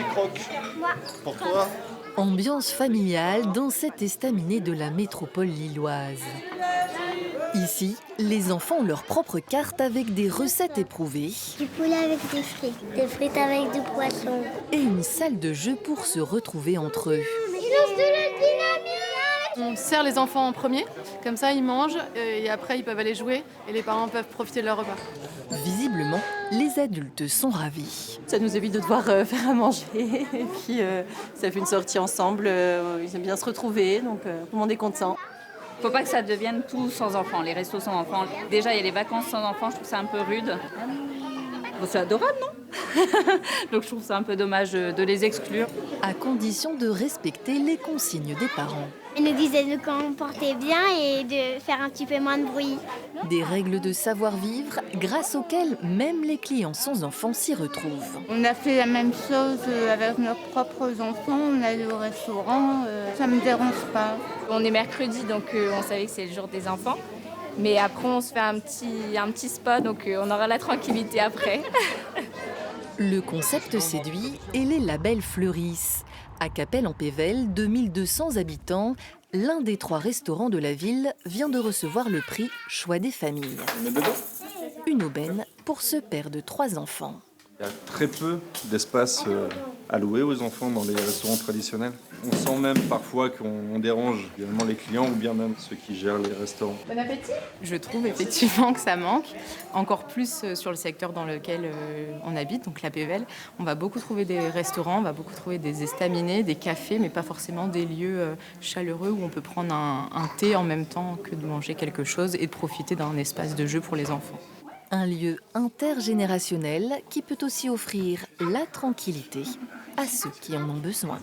qui croque? Pour toi? Ambiance familiale dans cet estaminet de la métropole lilloise. Ici, les enfants ont leur propre carte avec des recettes éprouvées Du poulet avec des frites avec du poisson. et une salle de jeu pour se retrouver entre eux. On sert les enfants en premier, comme ça ils mangent et après ils peuvent aller jouer et les parents peuvent profiter de leur repas. Visiblement, les adultes sont ravis. Ça nous évite de devoir faire à manger et puis ça fait une sortie ensemble, ils aiment bien se retrouver, donc tout le monde est content. Faut pas que ça devienne tout sans enfants, les restos sans enfants. Déjà, il y a les vacances sans enfants, je trouve ça un peu rude. Bon, c'est adorable, non? Donc je trouve ça un peu dommage de les exclure. À condition de respecter les consignes des parents. Ils nous disaient de nous comporter bien et de faire un petit peu moins de bruit. Des règles de savoir-vivre grâce auxquelles même les clients sans enfants s'y retrouvent. On a fait la même chose avec nos propres enfants, on allait au restaurant, ça me dérange pas. On est mercredi, donc on savait que c'est le jour des enfants. Mais après, on se fait un petit spa, donc on aura la tranquillité après. Le concept séduit et les labels fleurissent. À Capelle-en-Pévèle, 2200 habitants, l'un des 3 restaurants de la ville vient de recevoir le prix Choix des familles. Une aubaine pour ce père de 3 enfants. Il y a très peu d'espace alloué aux enfants dans les restaurants traditionnels. On sent même parfois qu'on dérange également les clients ou bien même ceux qui gèrent les restaurants. Bon appétit! Je trouve effectivement que ça manque, encore plus sur le secteur dans lequel on habite, donc la Pévèle. On va beaucoup trouver des restaurants, on va beaucoup trouver des estaminets, des cafés, mais pas forcément des lieux chaleureux où on peut prendre un thé en même temps que de manger quelque chose et de profiter d'un espace de jeu pour les enfants. Un lieu intergénérationnel qui peut aussi offrir la tranquillité à ceux qui en ont besoin.